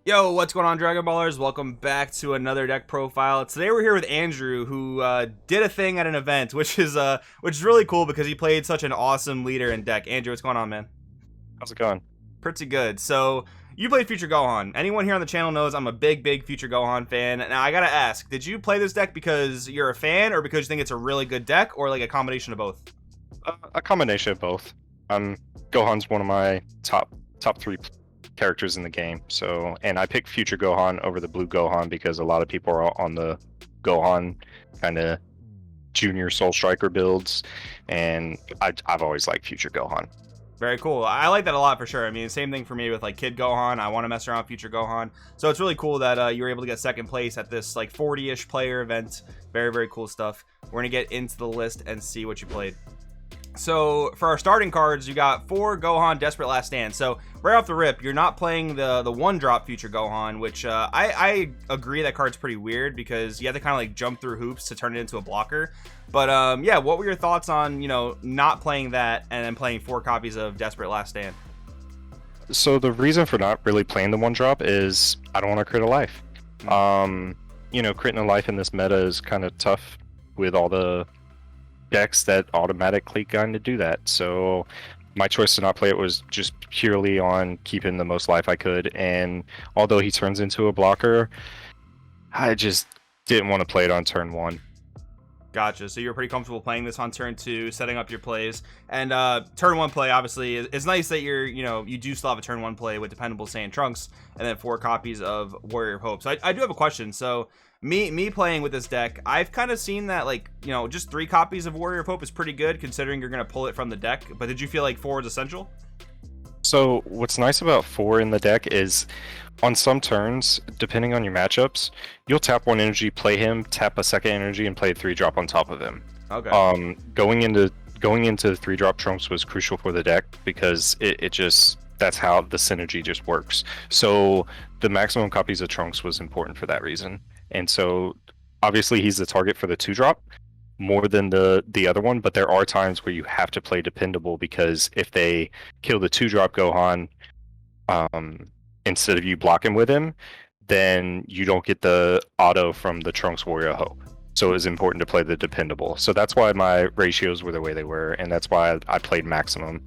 Yo, what's going on, Dragon Ballers? Welcome back to another deck profile. Today we're here with Andrew, who did a thing at an event, which is really cool because he played such an awesome leader in deck. Andrew, what's going on, man? How's it going? Pretty good. So you played Future Gohan. Anyone here on the channel knows I'm a big Future Gohan fan. Now I gotta ask, did you play this deck because you're a fan, or because you think it's a really good deck, or like a combination of both? A combination of both. Gohan's one of my top three characters in the game. So, and I picked Future Gohan over the Blue Gohan because a lot of people are on the Gohan kind of junior Soul Striker builds, and I've always liked Future Gohan. Very cool. I like that a lot for sure. I mean, same thing for me with like Kid Gohan. I want to mess around with Future Gohan. So it's really cool that you were able to get second place at this like 40-ish player event. Very cool stuff. We're going to get into the list and see what you played. So for our starting cards, you got 4 Gohan Desperate Last Stand. So right off the rip, you're not playing the one drop Future Gohan, which I agree that card's pretty weird because you have to kind of like jump through hoops to turn it into a blocker. But yeah, what were your thoughts on, not playing that and then playing 4 copies of Desperate Last Stand? So the reason for not really playing the one drop is I don't want to crit a life. Critting a life in this meta is kind of tough with all the decks that automatically kind of do that. So my choice to not play it was just purely on keeping the most life I could. And although he turns into a blocker, I just didn't want to play it on turn 1. Gotcha. So you're pretty comfortable playing this on turn 2, setting up your plays, and turn 1 play. Obviously, it's nice that you do still have a turn 1 play with dependable Saiyan Trunks, and then 4 copies of Warrior of Hope. So I do have a question. So me playing with this deck, I've kind of seen that just 3 copies of Warrior of Hope is pretty good considering you're gonna pull it from the deck. But did you feel like 4 is essential? So what's nice about 4 in the deck is on some turns, depending on your matchups, you'll tap 1 energy, play him, tap a second energy, and play a 3-drop on top of him. Okay. Going into 3-drop Trunks was crucial for the deck because it just, that's how the synergy just works. So the maximum copies of Trunks was important for that reason. And so obviously he's the target for the 2-drop more than the other one, but there are times where you have to play dependable because if they kill the 2-drop Gohan instead of you blocking with him, then you don't get the auto from the Trunks Warrior Hope. So it was important to play the dependable. So that's why my ratios were the way they were, and that's why I played maximum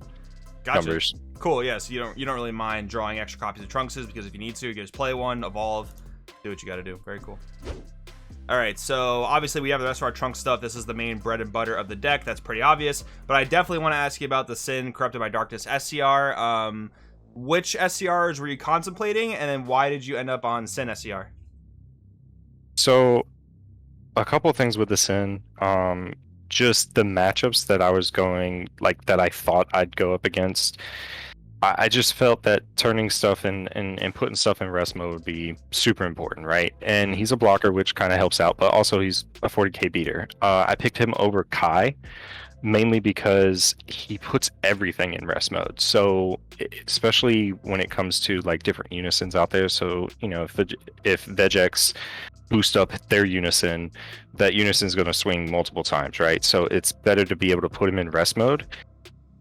numbers. Cool. Yeah. So you don't really mind drawing extra copies of Trunkses because if you need to, you can just play one, evolve, do what you got to do. Very cool. All right, so obviously we have the rest of our Trunk stuff. This is the main bread and butter of the deck. That's pretty obvious. But I definitely want to ask you about the Sin Corrupted by Darkness SCR. Which SCRs were you contemplating, and then why did you end up on Sin SCR? So a couple of things with the Sin. Just the matchups that I was going, like that I thought I'd go up against. I just felt that turning stuff and putting stuff in rest mode would be super important, right? And he's a blocker, which kind of helps out, but also he's a 40k beater. I picked him over Kai, mainly because he puts everything in rest mode. So especially when it comes to like different unisons out there. So, if Vegex boost up their unison, that unison is going to swing multiple times, right? So it's better to be able to put him in rest mode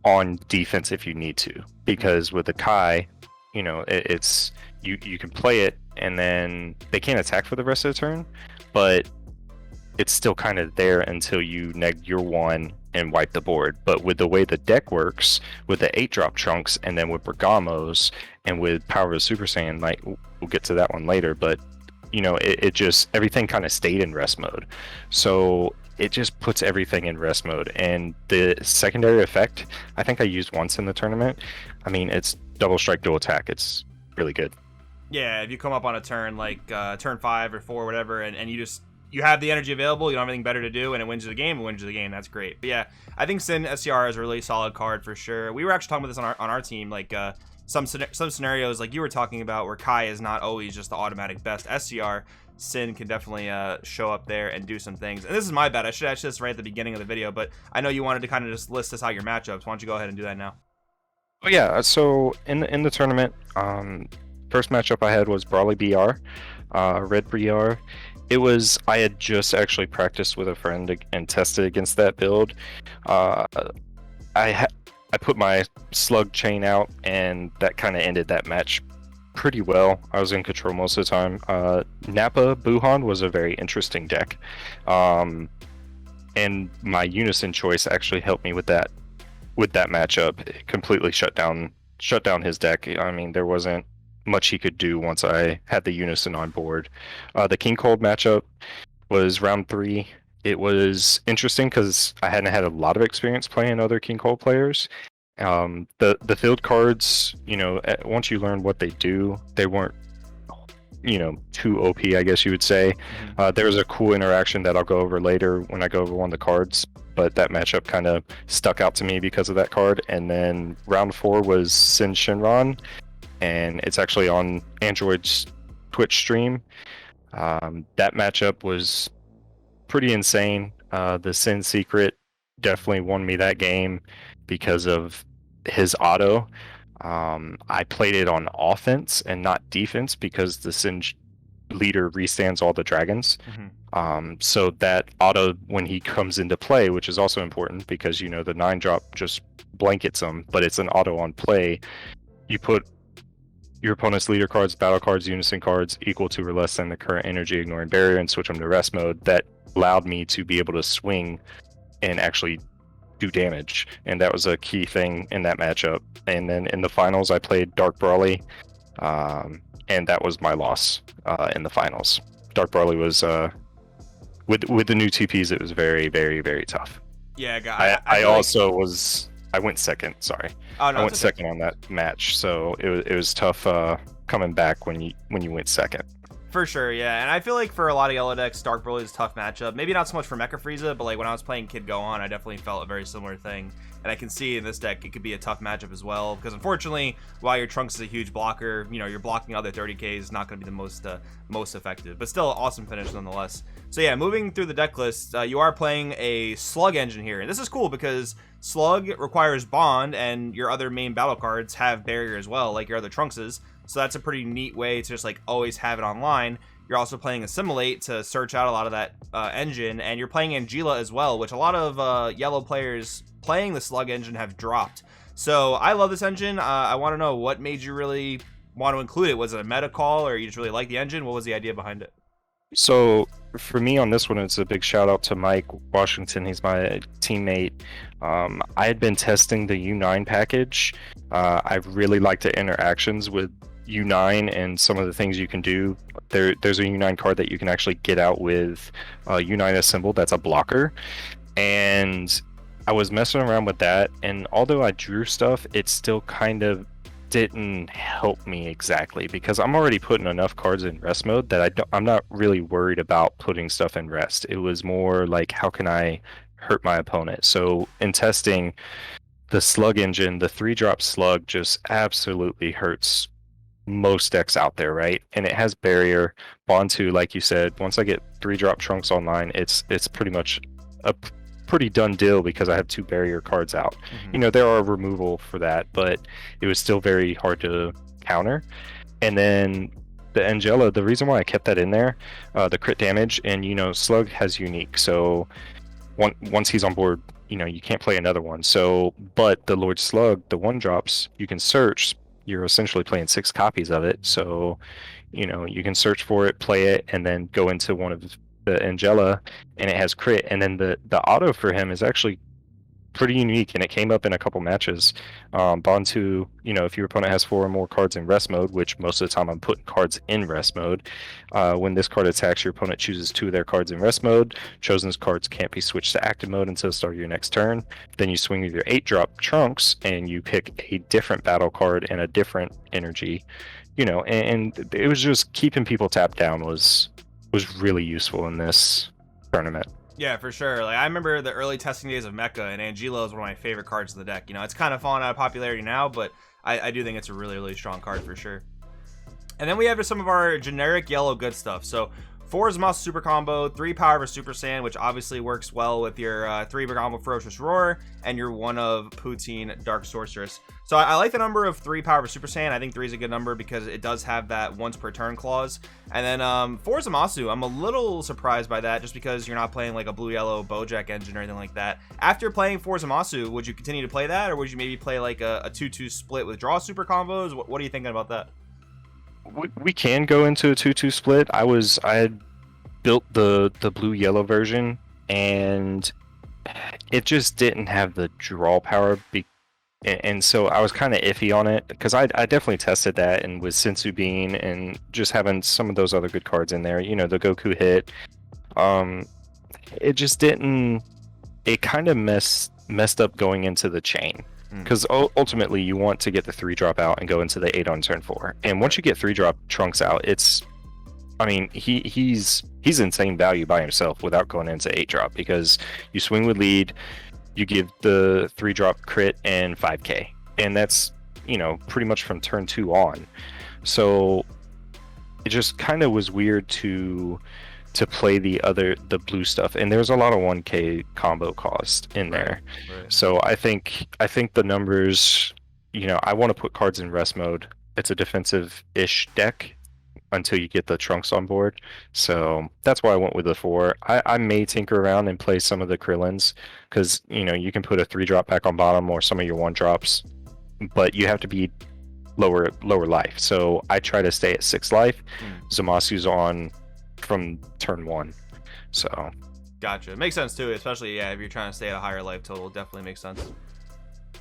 on defense if you need to, because with the Kai, it's you can play it and then they can't attack for the rest of the turn, but it's still kind of there until you neg your 1 and wipe the board. But with the way the deck works with the 8-drop Trunks and then with Bergamos and with Power of Super Saiyan, like we'll get to that one later, but it just, everything kind of stayed in rest mode. So it just puts everything in rest mode. And the secondary effect, I think I used once in the tournament. I mean, it's double strike, dual attack. It's really good. Yeah, if you come up on a turn like turn 5 or 4 or whatever, and you have the energy available, you don't have anything better to do, and it wins you the game, that's great. But yeah, I think Sin SCR is a really solid card for sure. We were actually talking about this on our team, like some scenarios like you were talking about where Kai is not always just the automatic best SCR. Sin can definitely show up there and do some things. And this is my bad. I should actually this right at the beginning of the video, but I know you wanted to kind of just list us out your matchups. Why don't you go ahead and do that now? Oh yeah, so in the tournament, first matchup I had was Brawly BR, Red BR. I had just actually practiced with a friend and tested against that build. I put my Slug chain out, and that kind of ended that match pretty well. I was in control most of the time. Nappa Buhan was a very interesting deck. And my Unison choice actually helped me with that matchup. It completely shut down his deck. I mean, there wasn't much he could do once I had the Unison on board. The King Cold matchup was round 3. It was interesting because I hadn't had a lot of experience playing other King Cold players. The field cards, once you learn what they do, they weren't too OP, I guess you would say. There was a cool interaction that I'll go over later when I go over one of the cards, but that matchup kind of stuck out to me because of that card. And then round 4 was Sin Shinron, and it's actually on Android's Twitch stream. That matchup was pretty insane. The Sin Secret definitely won me that game because of his auto. I played it on offense and not defense because the Sin leader restands all the dragons. So that auto, when he comes into play, which is also important because the 9-drop just blankets him, but it's an auto on play. You put your opponent's leader cards, battle cards, unison cards equal to or less than the current energy, ignoring barrier, and switch them to rest mode. That allowed me to be able to swing and actually do damage, and that was a key thing in that matchup. And then in the finals, I played Dark Brawly, and that was my loss in the finals. Dark Brawly was with the new TPs, it was very, very, very tough. Yeah, I went second. Sorry, oh, no, I went second on that match, so it was tough coming back when you went second. For sure, yeah. And I feel like for a lot of yellow decks, Dark Broly is a tough matchup. Maybe not so much for Mecha Frieza, but like when I was playing Kid Gohan, I definitely felt a very similar thing. And I can see in this deck it could be a tough matchup as well, because unfortunately, while your Trunks is a huge blocker, you're blocking other 30Ks is not going to be the most effective. But still, awesome finish nonetheless. So yeah, moving through the deck list, you are playing a Slug engine here. And this is cool because Slug requires Bond, and your other main battle cards have Barrier as well, like your other Trunkses. So that's a pretty neat way to just like always have it online. You're also playing Assimilate to search out a lot of that engine, and you're playing Angela as well, which a lot of yellow players playing the Slug engine have dropped. So I love this engine. I want to know what made you really want to include it. Was it a meta call, or you just really like the engine? What was the idea behind it? So for me on this one, it's a big shout out to Mike Washington. He's my teammate. I had been testing the U9 package. I really like the interactions with U9 and some of the things you can do. There's a U9 card that you can actually get out with U9 assembled. That's a blocker, and I was messing around with that. And although I drew stuff, it still kind of didn't help me exactly because I'm already putting enough cards in rest mode that I'm not really worried about putting stuff in rest. It was more like, how can I hurt my opponent? So in testing the Slug engine, the 3-drop Slug just absolutely hurts most decks out there, right? And it has barrier. Bond 2, like you said, once I get 3-drop Trunks online, it's pretty much a pretty done deal because I have 2 barrier cards out. There are removal for that, but it was still very hard to counter. And then the Angela, the reason why I kept that in there, the crit damage, and Slug has unique, so once he's on board, you can't play another one. So, but the Lord Slug, the 1-drops, you can search. You're essentially playing 6 copies of it, so you can search for it, play it, and then go into one of the Angela, and it has crit. And then the auto for him is actually pretty unique, and it came up in a couple matches. Bond 2, if your opponent has 4 or more cards in rest mode, which most of the time I'm putting cards in rest mode, when this card attacks, your opponent chooses 2 of their cards in rest mode. Chosen cards can't be switched to active mode until the start of your next turn. Then you swing with your 8-drop Trunks, and you pick a different battle card and a different energy. And it was just keeping people tapped down was really useful in this tournament. Yeah, for sure. Like I remember the early testing days of Mecha, and Angela is one of my favorite cards in the deck. It's kind of fallen out of popularity now, but I do think it's a really, really strong card for sure. And then we have some of our generic yellow good stuff. So 4 Zamasu super combo, 3 power of a Super Saiyan, which obviously works well with your 3 combo Ferocious Roar and your 1 of Poutine Dark Sorceress. So I like the number of 3 power of a Super Saiyan. I think 3 is a good number because it does have that once per turn clause. And then 4 Zamasu, I'm a little surprised by that just because you're not playing like a blue-yellow Bojack engine or anything like that. After playing 4 Zamasu, would you continue to play that, or would you maybe play like a 2-2 split with draw super combos? What are you thinking about that? we can go into a 2-2 split. I had built the blue yellow version, and it just didn't have the draw power. And so I was kind of iffy on it because I definitely tested that, and with Sensu Bean and just having some of those other good cards in there, the Goku hit. It just didn't. It kind of messed up going into the chain. Because ultimately you want to get the 3-drop out and go into the 8 on turn 4. And once you get 3-drop Trunks out, he's insane value by himself without going into 8-drop, because you swing with lead, you give the 3-drop crit and 5k, and that's pretty much from turn 2 on. So it just kind of was weird to play the blue stuff, and there's a lot of 1k combo cost in there. Right. So I think the numbers, I want to put cards in rest mode. It's a defensive-ish deck until you get the Trunks on board, so that's why I went with the 4. I may tinker around and play some of the Krillins, because you can put a 3-drop back on bottom or some of your 1-drops, but you have to be lower life. So I try to stay at 6 life. Zamasu's on from turn 1, so gotcha. Makes sense too, especially if you're trying to stay at a higher life total. Definitely makes sense.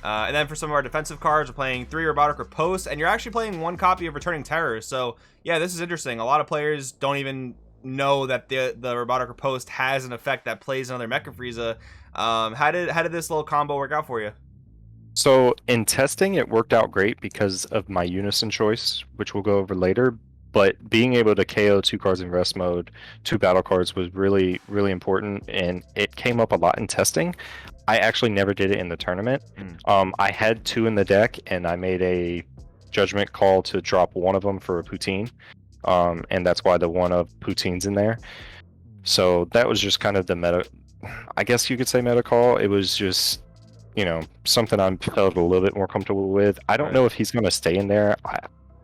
And then for some of our defensive cards, we're playing 3 Robotic Riposte, and you're actually playing 1 copy of Returning Terror. So yeah, this is interesting. A lot of players don't even know that the Robotic Riposte has an effect that plays on their Mecha Frieza. How did this little combo work out for you? So in testing, it worked out great because of my Unison choice, which we'll go over later. But being able to KO 2 cards in rest mode, 2 battle cards, was really, really important, and it came up a lot in testing. I actually never did it in the tournament. I had 2 in the deck, and I made a judgment call to drop one of them for a Poutine, and that's why the one of Poutine's in there. So that was just kind of the meta, I guess you could say meta call. It was just, something I felt a little bit more comfortable with. I don't know if he's going to stay in there.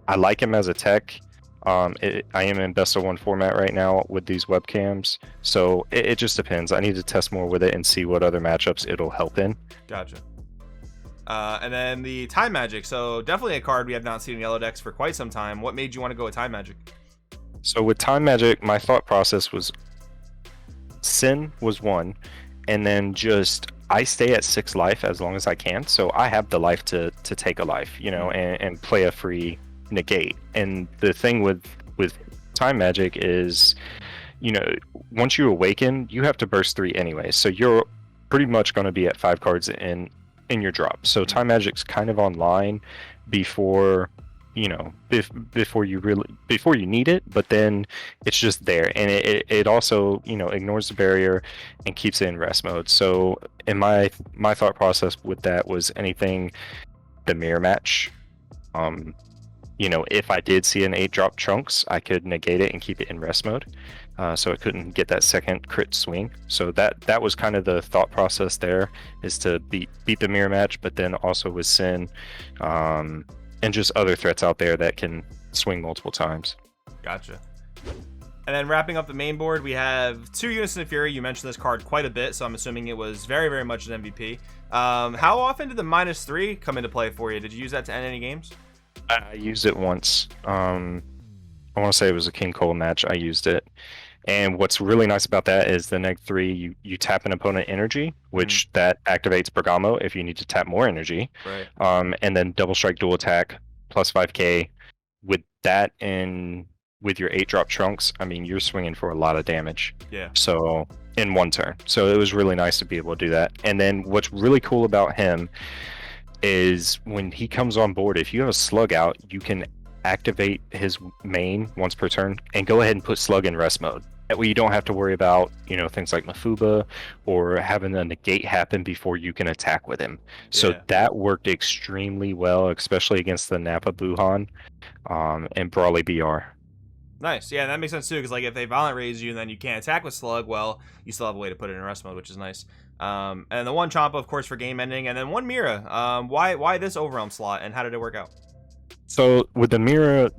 I like him as a tech. I am in best of 1 format right now with these webcams, so it just depends. I need to test more with it and see what other matchups it'll help in. Gotcha. And then the Time Magic. So definitely a card we have not seen in yellow decks for quite some time. What made you want to go with Time Magic? So with Time Magic, my thought process was Sin was 1, and then just I stay at 6 life as long as I can, so I have the life to take a life, and play a free negate. And the thing with Time Magic is, once you awaken, you have to burst 3 anyway, so you're pretty much going to be at 5 cards in your drop. So Time Magic's kind of online before before you need it, but then it's just there, and it also ignores the barrier and keeps it in rest mode. So in my thought process with that was anything the mirror match. If I did see an 8-drop Trunks, I could negate it and keep it in rest mode, so it couldn't get that second crit swing. So that was kind of the thought process there, is to beat the mirror match, but then also with Sin, and just other threats out there that can swing multiple times. Gotcha. And then wrapping up the main board, we have 2 Unison of Fury. You mentioned this card quite a bit, so I'm assuming it was very, very much an MVP. How often did the -3 come into play for you? Did you use that to end any games? I used it once. I want to say it was a King Cole match. I used it. And what's really nice about that is the -3, you tap an opponent energy, which that activates Bergamo if you need to tap more energy. Right. And then double strike dual attack plus 5k. With that and with your 8-drop Trunks, you're swinging for a lot of damage. Yeah. So in 1 turn. So it was really nice to be able to do that. And then what's really cool about him is when he comes on board, if you have a Slug out, you can activate his main once per turn and go ahead and put Slug in rest mode. That way you don't have to worry about things like Mafuba or having a negate happen before you can attack with him. So that worked extremely well, especially against the Nappa Buhan and Brawly BR. Nice. Yeah, that makes sense too, because if they violent raise you and then you can't attack with Slug, well, you still have a way to put it in rest mode, which is nice. And the 1 Champa, of course, for game ending, and then 1 Mira. Why this Overwhelm slot, and how did it work out? So with the Mira,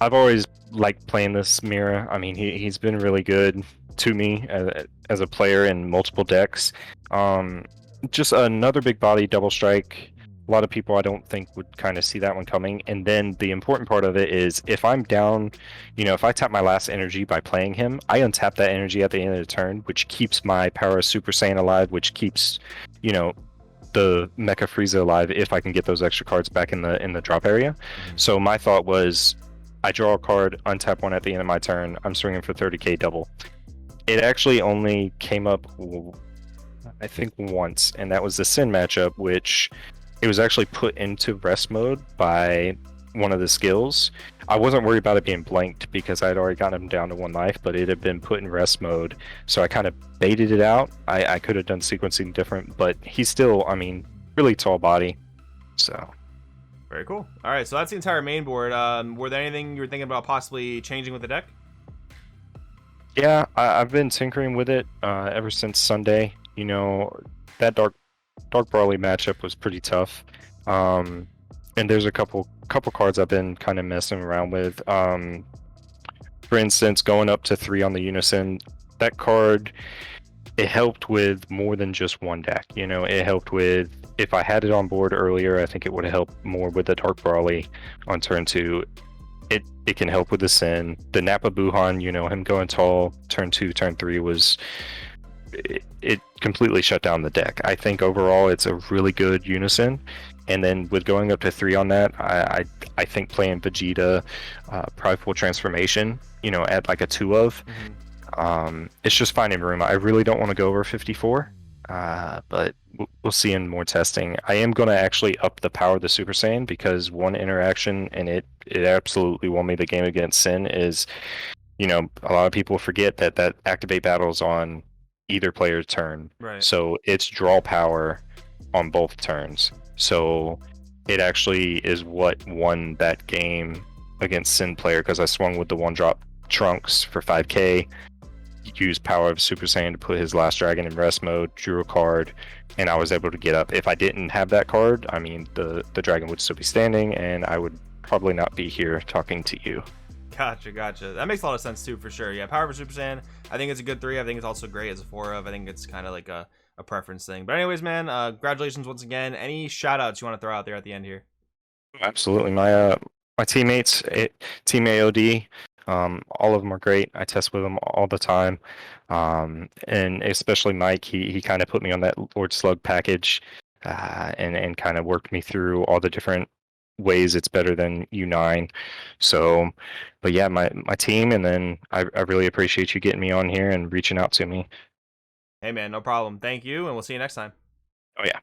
I've always liked playing this Mira. He's been really good to me as a player in multiple decks. Just another big body double strike A lot of people I don't think would kind of see that one coming. And then the important part of it is if I'm down, if I tap my last energy by playing him, I untap that energy at the end of the turn, which keeps my power of Super Saiyan alive, which keeps, you know, the Mecha Frieza alive if I can get those extra cards back in the drop area. So my thought was I draw a card, untap one at the end of my turn, I'm swinging for 30k double. It actually only came up I think once, and that was the Sin matchup, which it was actually put into rest mode by one of the skills. I wasn't worried about it being blanked because I had already gotten him down to 1 life, but it had been put in rest mode, so I kind of baited it out. I could have done sequencing different, but he's still, I mean, really tall body, so. Very cool. All right, so that's the entire main board. Were there anything you were thinking about possibly changing with the deck? Yeah, I've been tinkering with it ever since Sunday. That Dark Brawly matchup was pretty tough. And there's a couple cards I've been kind of messing around with. For instance, going up to 3 on the Unison, that card, it helped with more than just one deck. It helped with, if I had it on board earlier, I think it would have helped more with the Dark Brawly on turn 2. It can help with the Sin. The Nappa Buhan, him going tall, turn 2, turn 3 was... It completely shut down the deck. I think overall it's a really good Unison. And then with going up to 3 on that, I think playing Vegeta, Prideful Transformation, at like a 2 of, it's just finding room. I really don't want to go over 54, but we'll see in more testing. I am going to actually up the power of the Super Saiyan because one interaction, and it absolutely won me the game against Sin, is, a lot of people forget that activate battles on either player's turn. Right. So it's draw power on both turns. So it actually is what won that game against Sin player because I swung with the 1-drop Trunks for 5k, used power of Super Saiyan to put his last dragon in rest mode, drew a card, and I was able to get up. If I didn't have that card, I mean, the dragon would still be standing and I would probably not be here talking to you. Gotcha. That makes a lot of sense too, for sure. Yeah, Power for Super Saiyan, I think it's a good 3. I think it's also great as a 4 of. I think it's kind of like a preference thing. But anyways, man, congratulations once again. Any shout outs you want to throw out there at the end here? Absolutely. My teammates, Team AOD, all of them are great. I test with them all the time. And especially Mike, he kind of put me on that Lord Slug package, and kind of worked me through all the different ways it's better than U9. So, but yeah, my team, and then I really appreciate you getting me on here and reaching out to me. Hey, man, no problem. Thank you, and we'll see you next time. Oh yeah.